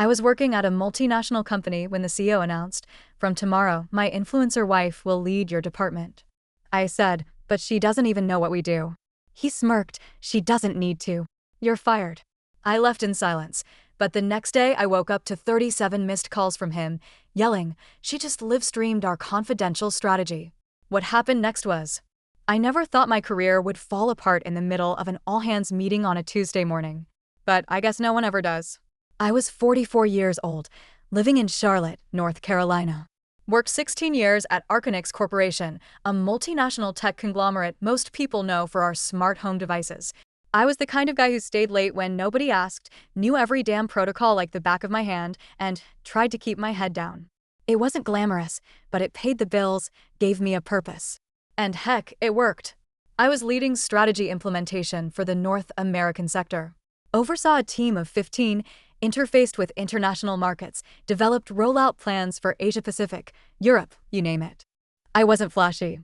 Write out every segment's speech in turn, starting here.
I was working at a multinational company when the CEO announced, "From tomorrow, my influencer wife will lead your department." I said, "But she doesn't even know what we do." He smirked, "She doesn't need to. You're fired." I left in silence, but the next day I woke up to 37 missed calls from him, yelling, "She just live-streamed our confidential strategy." What happened next was, I never thought my career would fall apart in the middle of an all-hands meeting on a Tuesday morning. But I guess no one ever does. I was 44 years old, living in Charlotte, North Carolina. Worked 16 years at Arcanix Corporation, a multinational tech conglomerate most people know for our smart home devices. I was the kind of guy who stayed late when nobody asked, knew every damn protocol like the back of my hand, and tried to keep my head down. It wasn't glamorous, but it paid the bills, gave me a purpose. And heck, it worked. I was leading strategy implementation for the North American sector. Oversaw a team of 15, interfaced with international markets, developed rollout plans for Asia-Pacific, Europe, you name it. I wasn't flashy.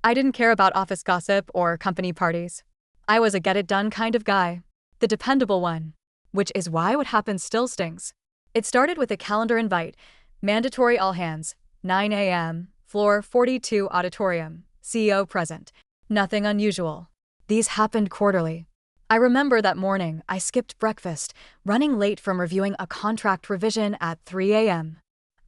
I didn't care about office gossip or company parties. I was a get-it-done kind of guy. The dependable one. Which is why what happened still stings. It started with a calendar invite, mandatory all hands, 9 a.m., floor 42 auditorium, CEO present. Nothing unusual. These happened quarterly. I remember that morning I skipped breakfast, running late from reviewing a contract revision at 3 a.m.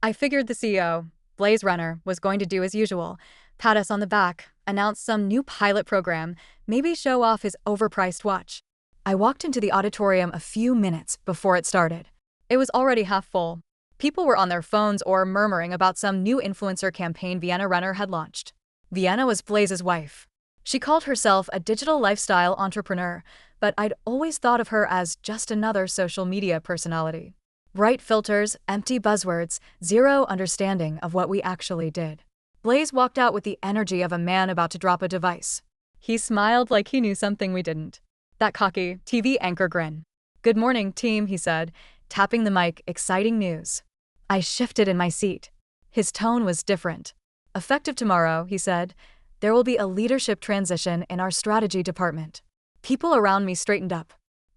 I figured the CEO, Blaze Runner, was going to do as usual, pat us on the back, announce some new pilot program, maybe show off his overpriced watch. I walked into the auditorium a few minutes before it started. It was already half full. People were on their phones or murmuring about some new influencer campaign Vienna Renner had launched. Vienna was Blaze's wife. She called herself a digital lifestyle entrepreneur, but I'd always thought of her as just another social media personality. Bright filters, empty buzzwords, zero understanding of what we actually did. Blaze walked out with the energy of a man about to drop a device. He smiled like he knew something we didn't. That cocky, TV anchor grin. "Good morning, team," he said, tapping the mic, exciting news. I shifted in my seat. His tone was different. "Effective tomorrow," he said, "there will be a leadership transition in our strategy department." People around me straightened up.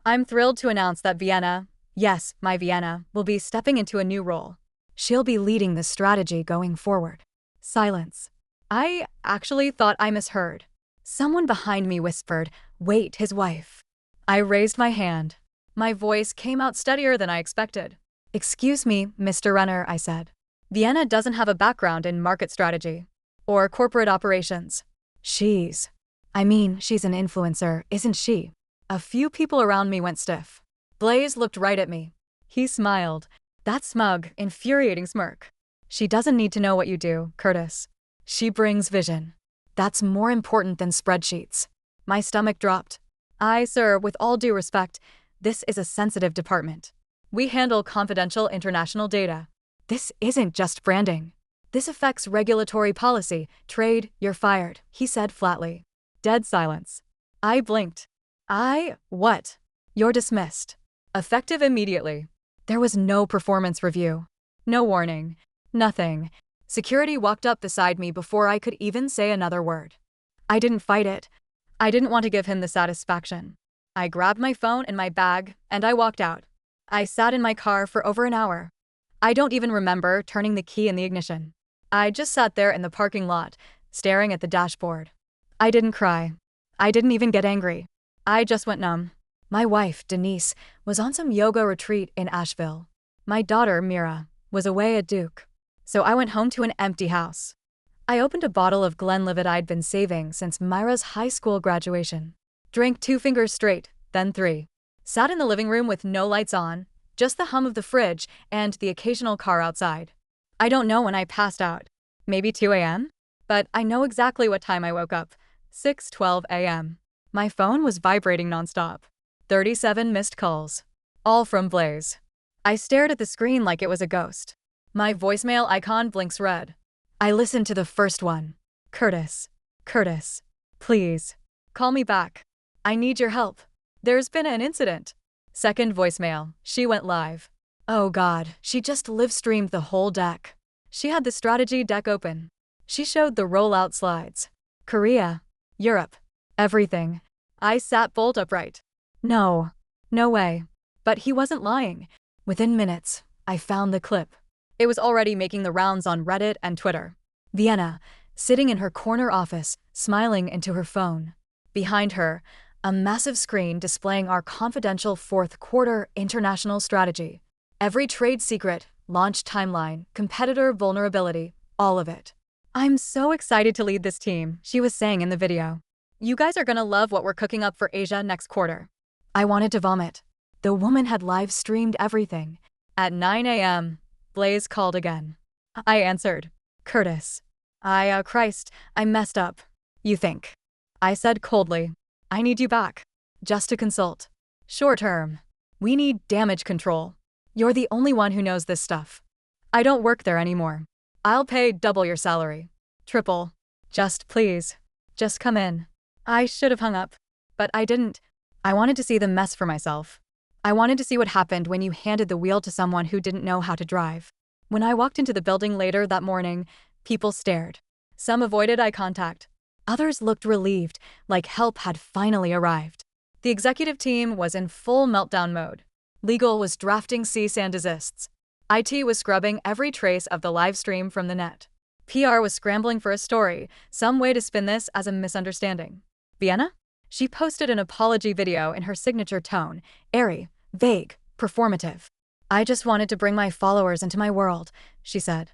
"I'm thrilled to announce that Vienna, yes, my Vienna, will be stepping into a new role. She'll be leading the strategy going forward." Silence. I actually thought I misheard. Someone behind me whispered, "Wait, his wife." I raised my hand. My voice came out steadier than I expected. "Excuse me, Mr. Renner," I said. "Vienna doesn't have a background in market strategy or corporate operations. She's an influencer, isn't she?" A few people around me went stiff. Blaze looked right at me. He smiled. That smug, infuriating smirk. "She doesn't need to know what you do, Curtis. She brings vision. That's more important than spreadsheets." My stomach dropped. Sir, with all due respect, this is a sensitive department. We handle confidential international data. This isn't just branding. This affects regulatory policy, trade, you're fired," he said flatly. Dead silence. I blinked. What? "You're dismissed. Effective immediately." There was no performance review. No warning. Nothing. Security walked up beside me before I could even say another word. I didn't fight it. I didn't want to give him the satisfaction. I grabbed my phone and my bag, and I walked out. I sat in my car for over an hour. I don't even remember turning the key in the ignition. I just sat there in the parking lot, staring at the dashboard. I didn't cry. I didn't even get angry. I just went numb. My wife, Denise, was on some yoga retreat in Asheville. My daughter, Mira, was away at Duke. So I went home to an empty house. I opened a bottle of Glenlivet I'd been saving since Myra's high school graduation. Drank 2 fingers straight, then 3. Sat in the living room with no lights on, just the hum of the fridge and the occasional car outside. I don't know when I passed out. Maybe 2 a.m.? But I know exactly what time I woke up. 6:12 a.m. My phone was vibrating nonstop. 37 missed calls. All from Blaze. I stared at the screen like it was a ghost. My voicemail icon blinks red. I listened to the first one. "Curtis. Curtis. Please. Call me back. I need your help. There's been an incident." Second voicemail. She went live. Oh God, she just live-streamed the whole deck. She had the strategy deck open. She showed the rollout slides. Korea. Europe. Everything. I sat bolt upright. No way. But he wasn't lying. Within minutes, I found the clip. It was already making the rounds on Reddit and Twitter. Vienna, sitting in her corner office, smiling into her phone. Behind her, a massive screen displaying our confidential fourth quarter international strategy. Every trade secret, launch timeline, competitor vulnerability, all of it. I'm so excited to lead this team, she was saying in the video. You guys are gonna love what we're cooking up for Asia next quarter. I wanted to vomit. The woman had live streamed everything. At 9 a.m., Blaze called again. I answered. Curtis. Christ, I messed up. You think? I said coldly. I need you back. Just to consult. Short term. We need damage control. You're the only one who knows this stuff. I don't work there anymore. I'll pay double your salary. Triple. Just please. Just come in. I should have hung up. But I didn't. I wanted to see the mess for myself. I wanted to see what happened when you handed the wheel to someone who didn't know how to drive. When I walked into the building later that morning, people stared. Some avoided eye contact. Others looked relieved, like help had finally arrived. The executive team was in full meltdown mode. Legal was drafting cease and desists. IT was scrubbing every trace of the live stream from the net. PR was scrambling for a story, some way to spin this as a misunderstanding. Vienna? She posted an apology video in her signature tone, airy, vague, performative. I just wanted to bring my followers into my world, she said.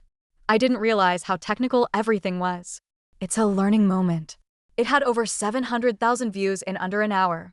I didn't realize how technical everything was. It's a learning moment. It had over 700,000 views in under an hour.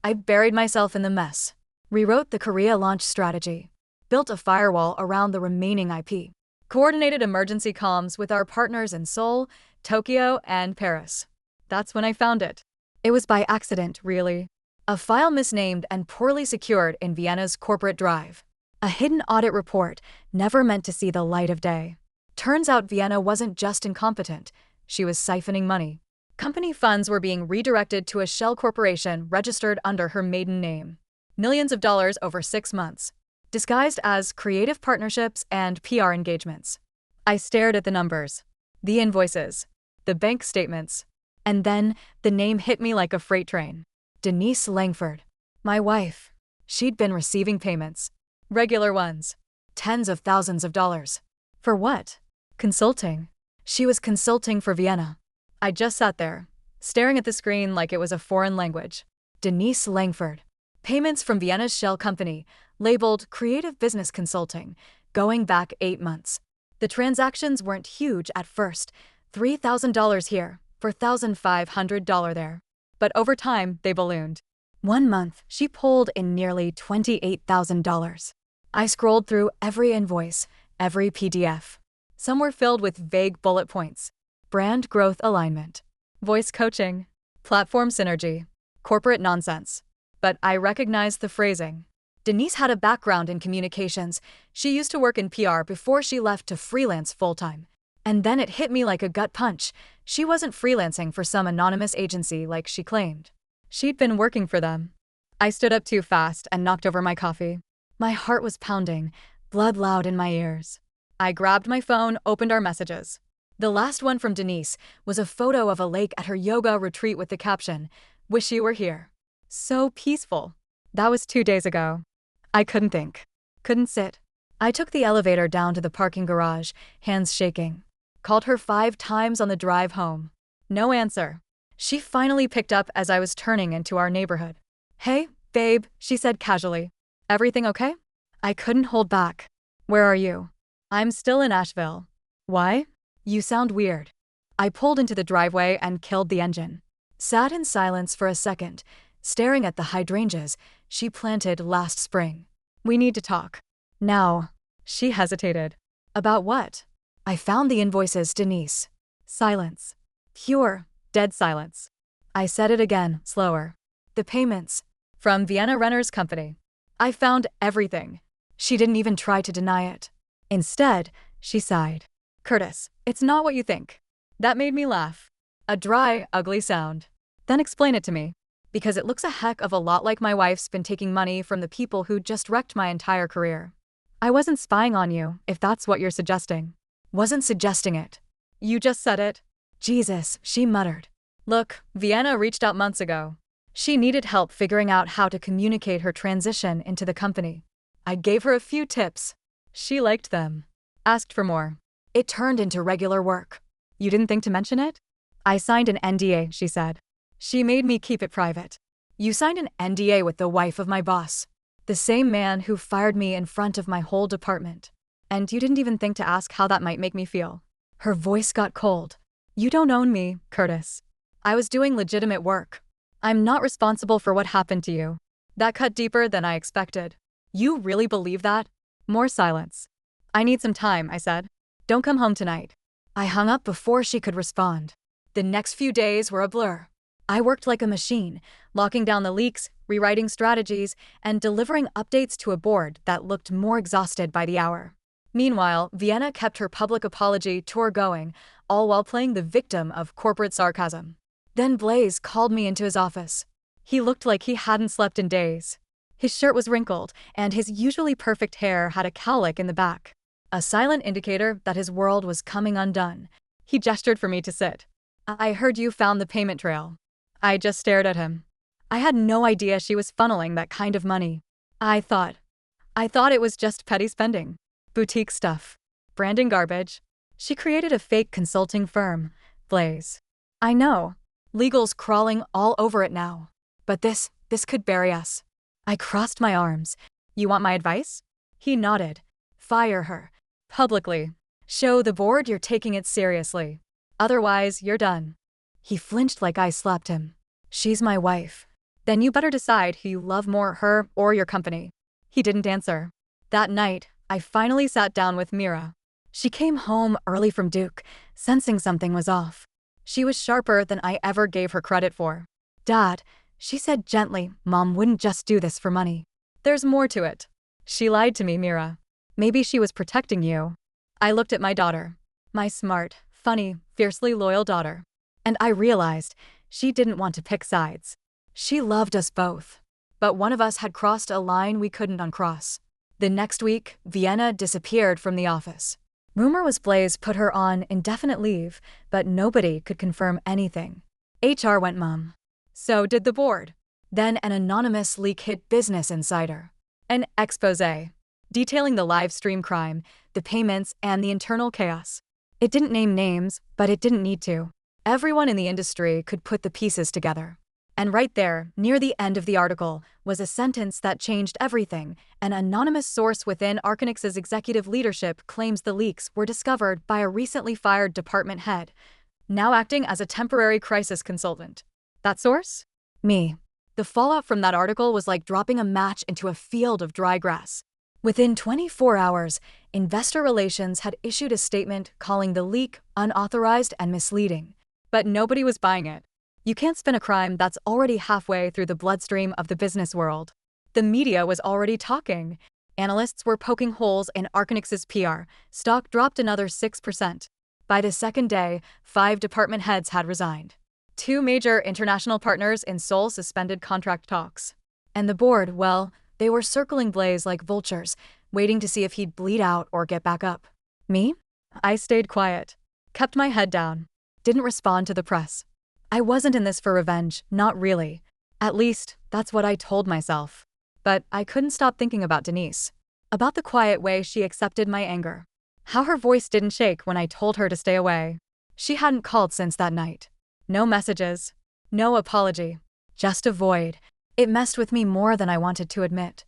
I buried myself in the mess. Rewrote the Korea launch strategy. Built a firewall around the remaining IP. Coordinated emergency comms with our partners in Seoul, Tokyo, and Paris. That's when I found it. It was by accident, really. A file misnamed and poorly secured in Vienna's corporate drive. A hidden audit report, never meant to see the light of day. Turns out Vienna wasn't just incompetent, she was siphoning money. Company funds were being redirected to a shell corporation registered under her maiden name. Millions of dollars over 6 months. Disguised as creative partnerships and PR engagements. I stared at the numbers, the invoices, the bank statements, and then the name hit me like a freight train. Denise Langford. My wife. She'd been receiving payments. Regular ones. Tens of thousands of dollars. For what? Consulting. She was consulting for Vienna. I just sat there, staring at the screen like it was a foreign language. Denise Langford. Payments from Vienna's shell company, labeled Creative Business Consulting, going back 8 months. The transactions weren't huge at first, $3,000 here, $4,500 there. But over time, they ballooned. 1 month, she pulled in nearly $28,000. I scrolled through every invoice, every PDF. Some were filled with vague bullet points. Brand growth alignment, voice coaching, platform synergy, corporate nonsense. But I recognized the phrasing. Denise had a background in communications. She used to work in PR before she left to freelance full-time. And then it hit me like a gut punch. She wasn't freelancing for some anonymous agency like she claimed. She'd been working for them. I stood up too fast and knocked over my coffee. My heart was pounding, blood loud in my ears. I grabbed my phone, opened our messages. The last one from Denise was a photo of a lake at her yoga retreat with the caption, "Wish you were here." So peaceful. That was 2 days ago. I couldn't think. Couldn't sit. I took the elevator down to the parking garage, hands shaking. Called her 5 times on the drive home. No answer. She finally picked up as I was turning into our neighborhood. Hey, babe, she said casually. Everything okay? I couldn't hold back. Where are you? I'm still in Asheville. Why? You sound weird. I pulled into the driveway and killed the engine. Sat in silence for a second, staring at the hydrangeas she planted last spring. We need to talk. Now. She hesitated. About what? I found the invoices, Denise. Silence. Pure, dead silence. I said it again, slower. The payments. From Vienna Renner's company. I found everything. She didn't even try to deny it. Instead, she sighed. Curtis, it's not what you think. That made me laugh. A dry, ugly sound. Then explain it to me. Because it looks a heck of a lot like my wife's been taking money from the people who just wrecked my entire career. I wasn't spying on you, if that's what you're suggesting. Wasn't suggesting it. You just said it. Jesus, she muttered. Look, Vienna reached out months ago. She needed help figuring out how to communicate her transition into the company. I gave her a few tips. She liked them. Asked for more. It turned into regular work. You didn't think to mention it? I signed an NDA, she said. She made me keep it private. You signed an NDA with the wife of my boss. The same man who fired me in front of my whole department. And you didn't even think to ask how that might make me feel. Her voice got cold. You don't own me, Curtis. I was doing legitimate work. I'm not responsible for what happened to you. That cut deeper than I expected. You really believe that? More silence. I need some time, I said. Don't come home tonight. I hung up before she could respond. The next few days were a blur. I worked like a machine, locking down the leaks, rewriting strategies, and delivering updates to a board that looked more exhausted by the hour. Meanwhile, Vienna kept her public apology tour going, all while playing the victim of corporate sarcasm. Then Blaze called me into his office. He looked like he hadn't slept in days. His shirt was wrinkled, and his usually perfect hair had a cowlick in the back, a silent indicator that his world was coming undone. He gestured for me to sit. I heard you found the payment trail. I just stared at him. I had no idea she was funneling that kind of money. I thought it was just petty spending. Boutique stuff. Branding garbage. She created a fake consulting firm, Blaze. I know. Legal's crawling all over it now. But this could bury us. I crossed my arms. You want my advice? He nodded. Fire her. Publicly. Show the board you're taking it seriously. Otherwise, you're done. He flinched like I slapped him. She's my wife. Then you better decide who you love more, her or your company. He didn't answer. That night, I finally sat down with Mira. She came home early from Duke, sensing something was off. She was sharper than I ever gave her credit for. Dad, she said gently, Mom wouldn't just do this for money. There's more to it. She lied to me, Mira. Maybe she was protecting you. I looked at my daughter. My smart, funny, fiercely loyal daughter. And I realized she didn't want to pick sides. She loved us both. But one of us had crossed a line we couldn't uncross. The next week, Vienna disappeared from the office. Rumor was Blaze put her on indefinite leave, but nobody could confirm anything. HR went mum. So did the board. Then an anonymous leak hit Business Insider. An exposé, detailing the live stream crime, the payments, and the internal chaos. It didn't name names, but it didn't need to. Everyone in the industry could put the pieces together. And right there, near the end of the article, was a sentence that changed everything. An anonymous source within Arcanix's executive leadership claims the leaks were discovered by a recently fired department head, now acting as a temporary crisis consultant. That source? Me. The fallout from that article was like dropping a match into a field of dry grass. Within 24 hours, Investor Relations had issued a statement calling the leak unauthorized and misleading. But nobody was buying it. You can't spin a crime that's already halfway through the bloodstream of the business world. The media was already talking. Analysts were poking holes in Arcanix's PR. Stock dropped another 6%. By the second day, 5 department heads had resigned. 2 major international partners in Seoul suspended contract talks. And the board, well, they were circling Blaze like vultures, waiting to see if he'd bleed out or get back up. Me? I stayed quiet. Kept my head down. Didn't respond to the press. I wasn't in this for revenge, not really. At least, that's what I told myself. But I couldn't stop thinking about Denise. About the quiet way she accepted my anger. How her voice didn't shake when I told her to stay away. She hadn't called since that night. No messages. No apology. Just a void. It messed with me more than I wanted to admit.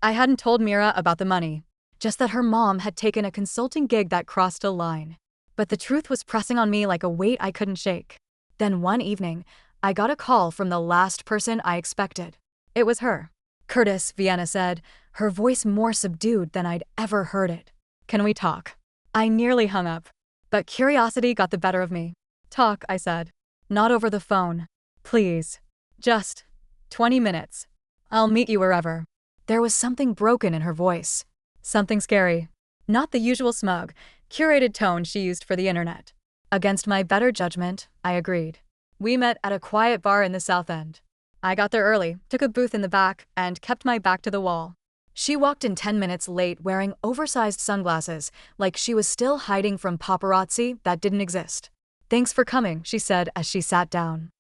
I hadn't told Mira about the money. Just that her mom had taken a consulting gig that crossed a line. But the truth was pressing on me like a weight I couldn't shake. Then one evening, I got a call from the last person I expected. It was her. Curtis, Vienna said, her voice more subdued than I'd ever heard it. Can we talk? I nearly hung up. But curiosity got the better of me. Talk, I said. Not over the phone. Please. Just 20 minutes. I'll meet you wherever. There was something broken in her voice. Something scary. Not the usual smug, curated tone she used for the internet. Against my better judgment, I agreed. We met at a quiet bar in the South End. I got there early, took a booth in the back, and kept my back to the wall. She walked in 10 minutes late wearing oversized sunglasses, like she was still hiding from paparazzi that didn't exist. Thanks for coming, she said as she sat down.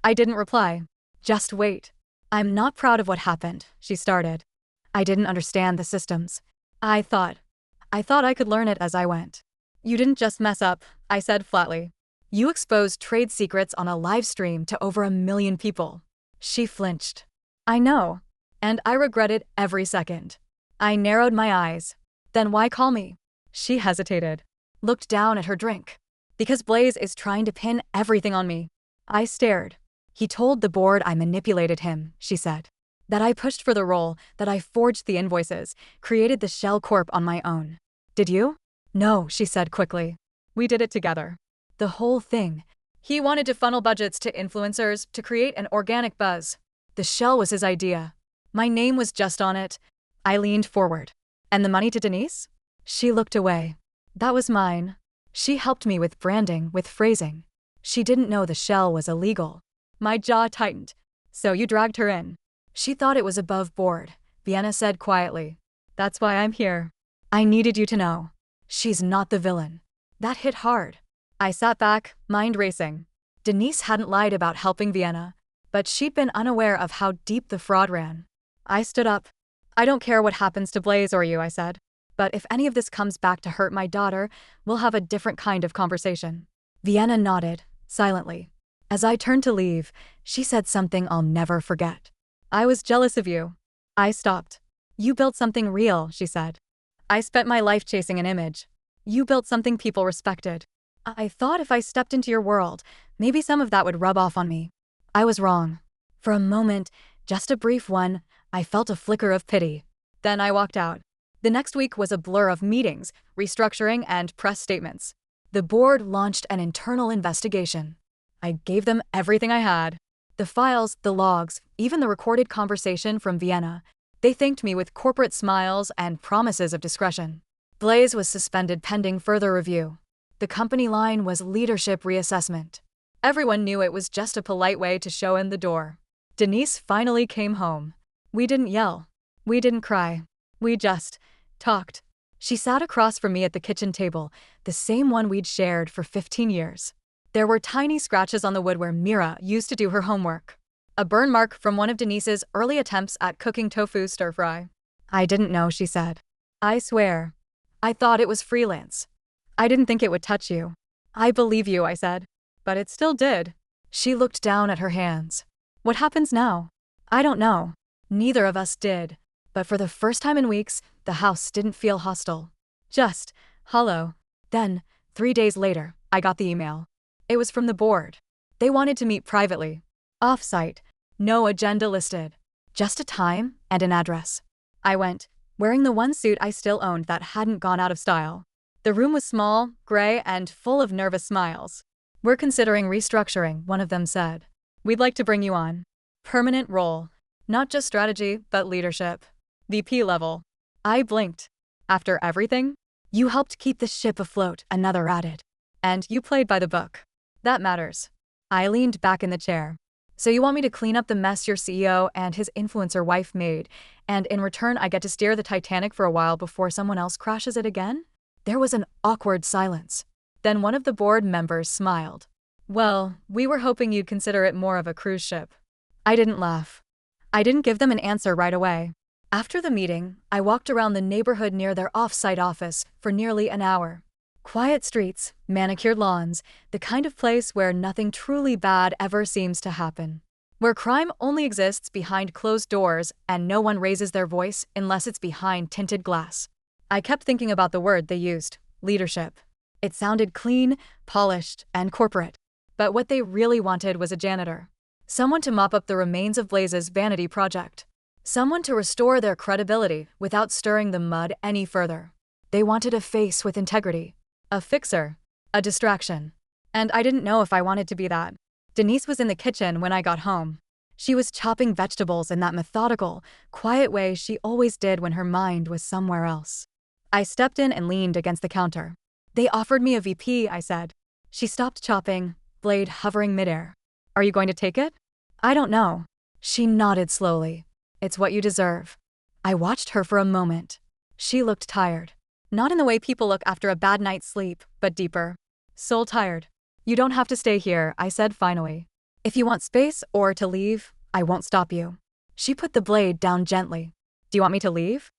I didn't reply. Just wait. I'm not proud of what happened, she started. I didn't understand the systems. I thought I thought I could learn it as I went. You didn't just mess up, I said flatly. You exposed trade secrets on a live stream to over 1 million people. She flinched. I know. And I regret it every second. I narrowed my eyes. Then why call me? She hesitated. Looked down at her drink. Because Blaze is trying to pin everything on me. I stared. He told the board I manipulated him, she said. That I pushed for the role, that I forged the invoices, created the shell corp on my own. Did you? No, she said quickly. We did it together. The whole thing. He wanted to funnel budgets to influencers to create an organic buzz. The shell was his idea. My name was just on it. I leaned forward. And the money to Denise? She looked away. That was mine. She helped me with branding, with phrasing. She didn't know the shell was illegal. My jaw tightened. So you dragged her in. She thought it was above board, Vienna said quietly. That's why I'm here. I needed you to know. She's not the villain. That hit hard. I sat back, mind racing. Denise hadn't lied about helping Vienna, but she'd been unaware of how deep the fraud ran. I stood up. I don't care what happens to Blaze or you, I said. But if any of this comes back to hurt my daughter, we'll have a different kind of conversation. Vienna nodded, silently. As I turned to leave, she said something I'll never forget. I was jealous of you. I stopped. You built something real, she said. I spent my life chasing an image. You built something people respected. I thought if I stepped into your world, maybe some of that would rub off on me. I was wrong. For a moment, just a brief one, I felt a flicker of pity. Then I walked out. The next week was a blur of meetings, restructuring, and press statements. The board launched an internal investigation. I gave them everything I had. The files, the logs, even the recorded conversation from Vienna. They thanked me with corporate smiles and promises of discretion. Blaze was suspended pending further review. The company line was leadership reassessment. Everyone knew it was just a polite way to show in the door. Denise finally came home. We didn't yell. We didn't cry. We just talked. She sat across from me at the kitchen table, the same one we'd shared for 15 years. There were tiny scratches on the wood where Mira used to do her homework. A burn mark from one of Denise's early attempts at cooking tofu stir-fry. I didn't know, she said. I swear. I thought it was freelance. I didn't think it would touch you. I believe you, I said. But it still did. She looked down at her hands. What happens now? I don't know. Neither of us did. But for the first time in weeks, the house didn't feel hostile. Just hollow. Then, 3 days later, I got the email. It was from the board. They wanted to meet privately. Off-site. No agenda listed. Just a time and an address. I went, wearing the one suit I still owned that hadn't gone out of style. The room was small, gray, and full of nervous smiles. We're considering restructuring, one of them said. We'd like to bring you on. Permanent role. Not just strategy, but leadership. VP level. I blinked. After everything? You helped keep the ship afloat, another added. And you played by the book. That matters. I leaned back in the chair. So you want me to clean up the mess your CEO and his influencer wife made, and in return I get to steer the Titanic for a while before someone else crashes it again? There was an awkward silence. Then one of the board members smiled. Well, we were hoping you'd consider it more of a cruise ship. I didn't laugh. I didn't give them an answer right away. After the meeting, I walked around the neighborhood near their off-site office for nearly an hour. Quiet streets, manicured lawns, the kind of place where nothing truly bad ever seems to happen. Where crime only exists behind closed doors and no one raises their voice unless it's behind tinted glass. I kept thinking about the word they used, leadership. It sounded clean, polished, and corporate. But what they really wanted was a janitor. Someone to mop up the remains of Blaze's vanity project. Someone to restore their credibility without stirring the mud any further. They wanted a face with integrity. A fixer. A distraction. And I didn't know if I wanted to be that. Denise was in the kitchen when I got home. She was chopping vegetables in that methodical, quiet way she always did when her mind was somewhere else. I stepped in and leaned against the counter. They offered me a VP, I said. She stopped chopping, blade hovering midair. Are you going to take it? I don't know. She nodded slowly. It's what you deserve. I watched her for a moment. She looked tired. Not in the way people look after a bad night's sleep, but deeper. Soul tired. You don't have to stay here, I said finally. If you want space or to leave, I won't stop you. She put the blade down gently. Do you want me to leave?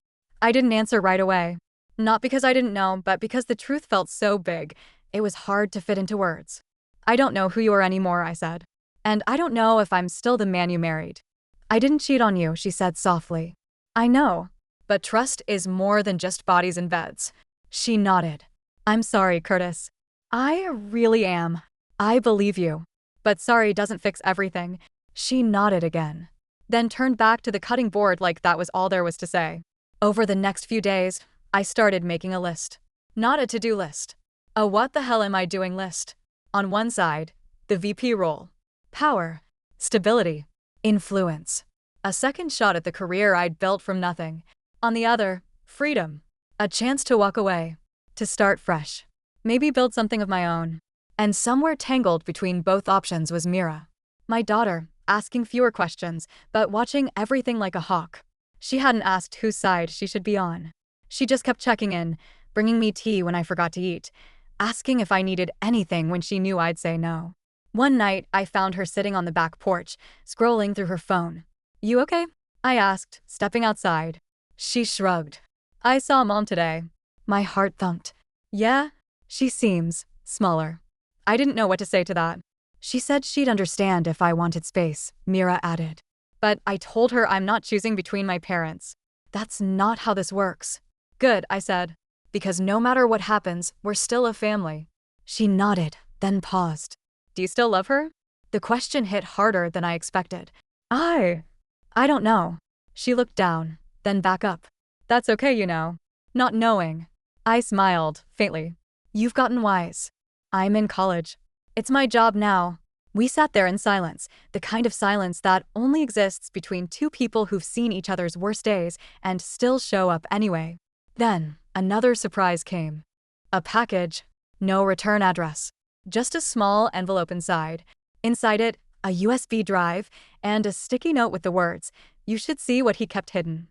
I didn't answer right away. Not because I didn't know, but because the truth felt so big, it was hard to fit into words. I don't know who you are anymore, I said. And I don't know if I'm still the man you married. I didn't cheat on you, she said softly. I know. But trust is more than just bodies and beds. She nodded. I'm sorry, Curtis. I really am. I believe you. But sorry doesn't fix everything. She nodded again. Then turned back to the cutting board like that was all there was to say. Over the next few days, I started making a list. Not a to-do list. A what the hell am I doing list. On one side, the VP role. Power. Stability. Influence. A second shot at the career I'd built from nothing. On the other, freedom. A chance to walk away. To start fresh. Maybe build something of my own. And somewhere tangled between both options was Mira. My daughter, asking fewer questions, but watching everything like a hawk. She hadn't asked whose side she should be on. She just kept checking in, bringing me tea when I forgot to eat, asking if I needed anything when she knew I'd say no. One night, I found her sitting on the back porch, scrolling through her phone. You okay? I asked, stepping outside. She shrugged. I saw Mom today. My heart thumped. Yeah? She seems smaller. I didn't know what to say to that. She said she'd understand if I wanted space, Mira added. But I told her I'm not choosing between my parents. That's not how this works. Good, I said. Because no matter what happens, we're still a family. She nodded, then paused. Do you still love her? The question hit harder than I expected. I don't know. She looked down, then back up. That's okay, you know. Not knowing. I smiled, faintly. You've gotten wise. I'm in college. It's my job now. We sat there in silence, the kind of silence that only exists between two people who've seen each other's worst days and still show up anyway. Then, another surprise came. A package. No return address. Just a small envelope inside. Inside it, a USB drive, and a sticky note with the words, "You should see what he kept hidden."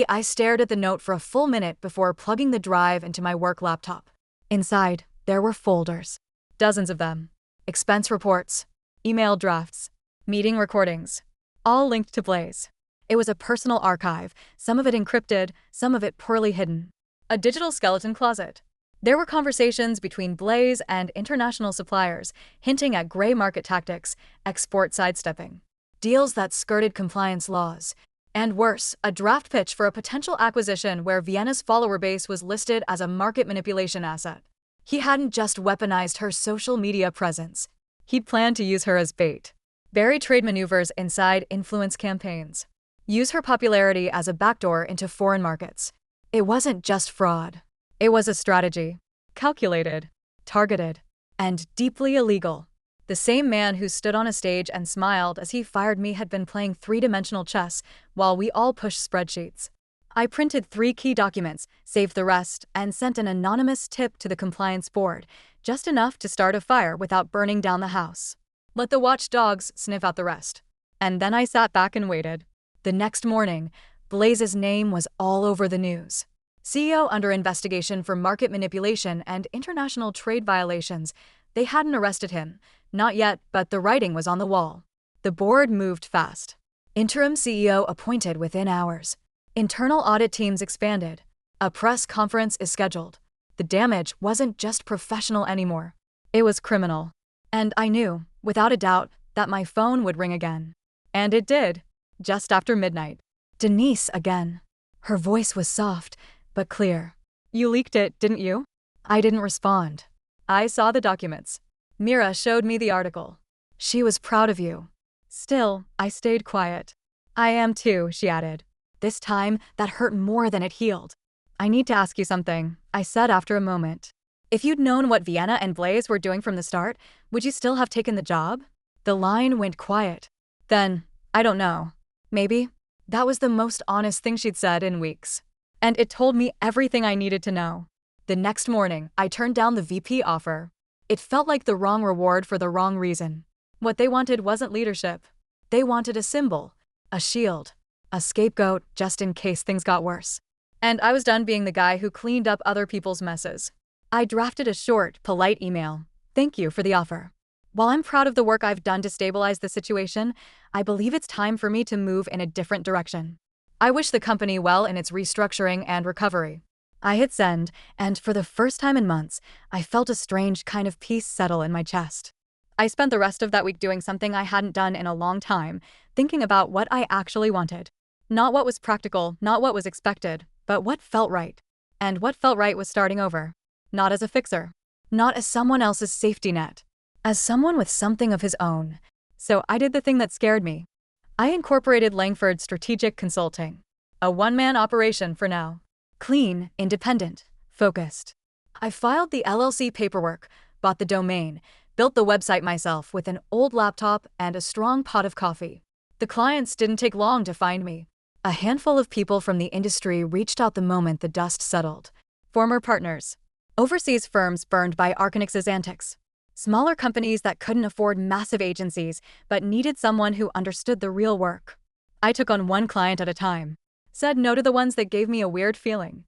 I stared at the note for a full minute before plugging the drive into my work laptop. Inside, there were folders. Dozens of them. Expense reports, email drafts, meeting recordings, all linked to Blaze. It was a personal archive, some of it encrypted, some of it poorly hidden. A digital skeleton closet. There were conversations between Blaze and international suppliers, hinting at gray market tactics, export sidestepping, deals that skirted compliance laws, and worse, a draft pitch for a potential acquisition where Vienna's follower base was listed as a market manipulation asset. He hadn't just weaponized her social media presence. He'd planned to use her as bait. Bury trade maneuvers inside influence campaigns. Use her popularity as a backdoor into foreign markets. It wasn't just fraud. It was a strategy. Calculated, targeted, and deeply illegal. The same man who stood on a stage and smiled as he fired me had been playing three-dimensional chess while we all pushed spreadsheets. I printed 3 key documents, saved the rest, and sent an anonymous tip to the compliance board, just enough to start a fire without burning down the house. Let the watchdogs sniff out the rest. And then I sat back and waited. The next morning, Blaze's name was all over the news. CEO under investigation for market manipulation and international trade violations. They hadn't arrested him. Not yet, but the writing was on the wall. The board moved fast. Interim CEO appointed within hours. Internal audit teams expanded. A press conference is scheduled. The damage wasn't just professional anymore. It was criminal. And I knew, without a doubt, that my phone would ring again. And it did, just after midnight. Denise again. Her voice was soft, but clear. You leaked it, didn't you? I didn't respond. I saw the documents. Mira showed me the article. She was proud of you. Still, I stayed quiet. I am too, she added. This time, that hurt more than it healed. I need to ask you something, I said after a moment. If you'd known what Vienna and Blaze were doing from the start, would you still have taken the job? The line went quiet. Then, I don't know. Maybe. That was the most honest thing she'd said in weeks. And it told me everything I needed to know. The next morning, I turned down the VP offer. It felt like the wrong reward for the wrong reason. What they wanted wasn't leadership. They wanted a symbol, a shield, a scapegoat just in case things got worse. And I was done being the guy who cleaned up other people's messes. I drafted a short, polite email. Thank you for the offer. While I'm proud of the work I've done to stabilize the situation, I believe it's time for me to move in a different direction. I wish the company well in its restructuring and recovery. I hit send, and for the first time in months, I felt a strange kind of peace settle in my chest. I spent the rest of that week doing something I hadn't done in a long time, thinking about what I actually wanted. Not what was practical, not what was expected, but what felt right. And what felt right was starting over. Not as a fixer. Not as someone else's safety net. As someone with something of his own. So I did the thing that scared me. I incorporated Langford Strategic Consulting. A one-man operation for now. Clean, independent, focused. I filed the LLC paperwork, bought the domain, built the website myself with an old laptop and a strong pot of coffee. The clients didn't take long to find me. A handful of people from the industry reached out the moment the dust settled. Former partners. Overseas firms burned by Arcanix's antics. Smaller companies that couldn't afford massive agencies but needed someone who understood the real work. I took on one client at a time. Said no to the ones that gave me a weird feeling.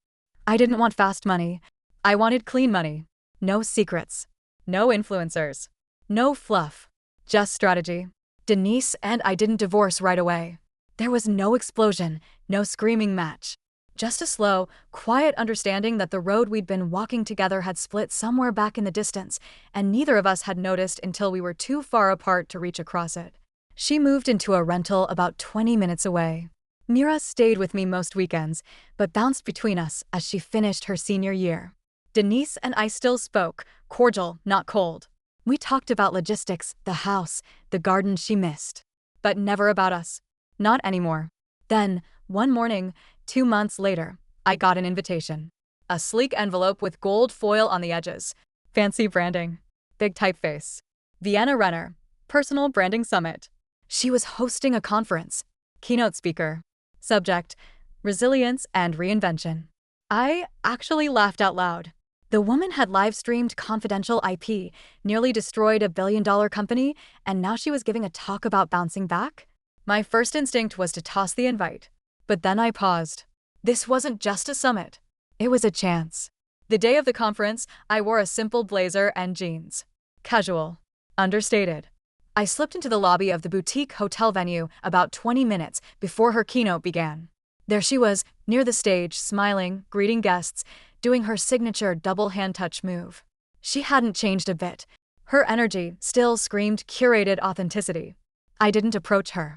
I didn't want fast money. I wanted clean money. No secrets. No influencers. No fluff. Just strategy. Denise and I didn't divorce right away. There was no explosion, no screaming match. Just a slow, quiet understanding that the road we'd been walking together had split somewhere back in the distance, and neither of us had noticed until we were too far apart to reach across it. She moved into a rental about 20 minutes away. Mira stayed with me most weekends, but bounced between us as she finished her senior year. Denise and I still spoke, cordial, not cold. We talked about logistics, the house, the garden she missed. But never about us. Not anymore. Then, one morning, 2 months later, I got an invitation. A sleek envelope with gold foil on the edges. Fancy branding. Big typeface. Vienna Renner. Personal Branding Summit. She was hosting a conference. Keynote speaker. Subject: resilience and reinvention. I actually laughed out loud. The woman had live-streamed confidential IP, nearly destroyed a billion-dollar company, and now she was giving a talk about bouncing back? My first instinct was to toss the invite. But then I paused. This wasn't just a summit. It was a chance. The day of the conference, I wore a simple blazer and jeans. Casual. Understated. I slipped into the lobby of the boutique hotel venue about 20 minutes before her keynote began. There she was, near the stage, smiling, greeting guests, doing her signature double hand touch move. She hadn't changed a bit. Her energy still screamed curated authenticity. I didn't approach her.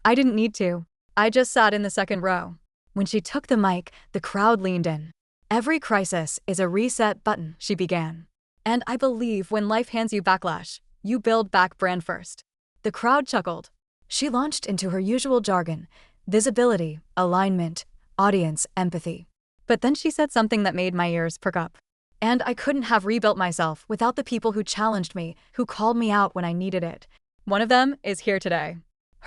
I didn't need to. I just sat in the second row. When she took the mic, the crowd leaned in. Every crisis is a reset button, she began. And I believe when life hands you backlash, you build back brand first. The crowd chuckled. She launched into her usual jargon: visibility, alignment, audience, empathy. But then she said something that made my ears perk up. And I couldn't have rebuilt myself without the people who challenged me, who called me out when I needed it. One of them is here today.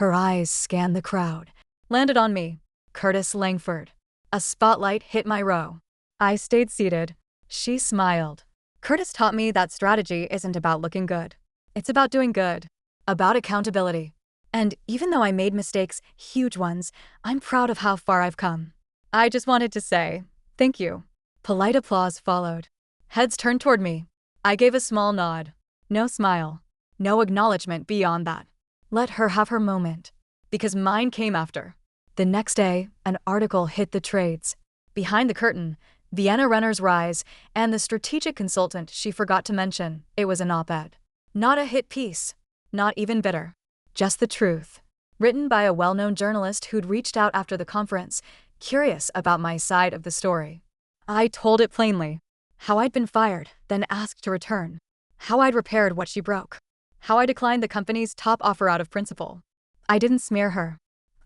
Her eyes scanned the crowd. Landed on me. Curtis Langford. A spotlight hit my row. I stayed seated. She smiled. Curtis taught me that strategy isn't about looking good. It's about doing good. About accountability. And even though I made mistakes, huge ones, I'm proud of how far I've come. I just wanted to say, thank you. Polite applause followed. Heads turned toward me. I gave a small nod. No smile. No acknowledgement beyond that. Let her have her moment. Because mine came after. The next day, an article hit the trades. Behind the curtain, Vienna Renner's rise, and the strategic consultant she forgot to mention. It was an op-ed. Not a hit piece. Not even bitter. Just the truth. Written by a well-known journalist who'd reached out after the conference, curious about my side of the story. I told it plainly. How I'd been fired, then asked to return. How I'd repaired what she broke. How I declined the company's top offer out of principle. I didn't smear her.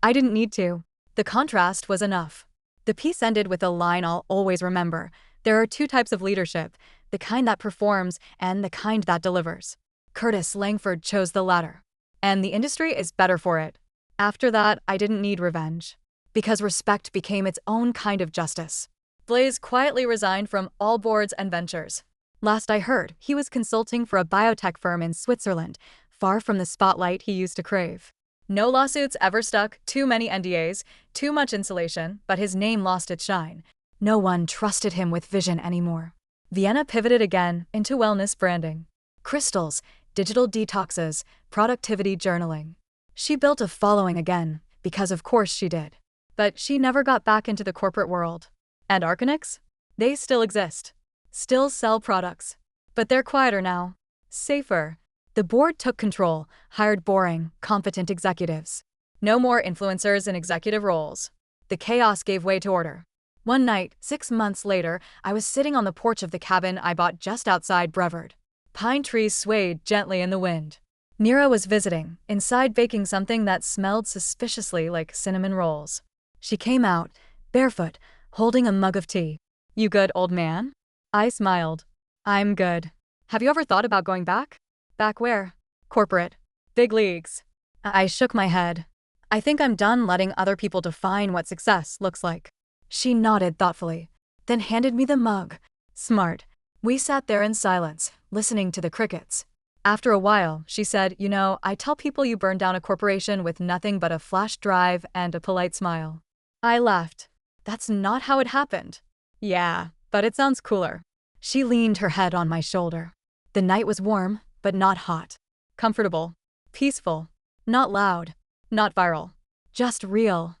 I didn't need to. The contrast was enough. The piece ended with a line I'll always remember. There are 2 types of leadership, the kind that performs and the kind that delivers. Curtis Langford chose the latter. And the industry is better for it. After that, I didn't need revenge. Because respect became its own kind of justice. Blaze quietly resigned from all boards and ventures. Last I heard, he was consulting for a biotech firm in Switzerland, far from the spotlight he used to crave. No lawsuits ever stuck, too many NDAs, too much insulation, but his name lost its shine. No one trusted him with vision anymore. Vienna pivoted again into wellness branding. Crystals, digital detoxes, productivity journaling. She built a following again, because of course she did. But she never got back into the corporate world. And Arcanix? They still exist. Still sell products. But they're quieter now. Safer. The board took control, hired boring, competent executives. No more influencers in executive roles. The chaos gave way to order. One night, 6 months later, I was sitting on the porch of the cabin I bought just outside Brevard. Pine trees swayed gently in the wind. Mira was visiting, inside baking something that smelled suspiciously like cinnamon rolls. She came out, barefoot, holding a mug of tea. "You good, old man?" I smiled. "I'm good. Have you ever thought about going back?" "Back where?" "Corporate. Big leagues." I shook my head. "I think I'm done letting other people define what success looks like." She nodded thoughtfully, then handed me the mug. Smart. We sat there in silence, listening to the crickets. After a while, she said, "You know, I tell people you burned down a corporation with nothing but a flash drive and a polite smile." I laughed. "That's not how it happened." "Yeah, but it sounds cooler." She leaned her head on my shoulder. The night was warm, but not hot. Comfortable. Peaceful. Not loud. Not viral. Just real.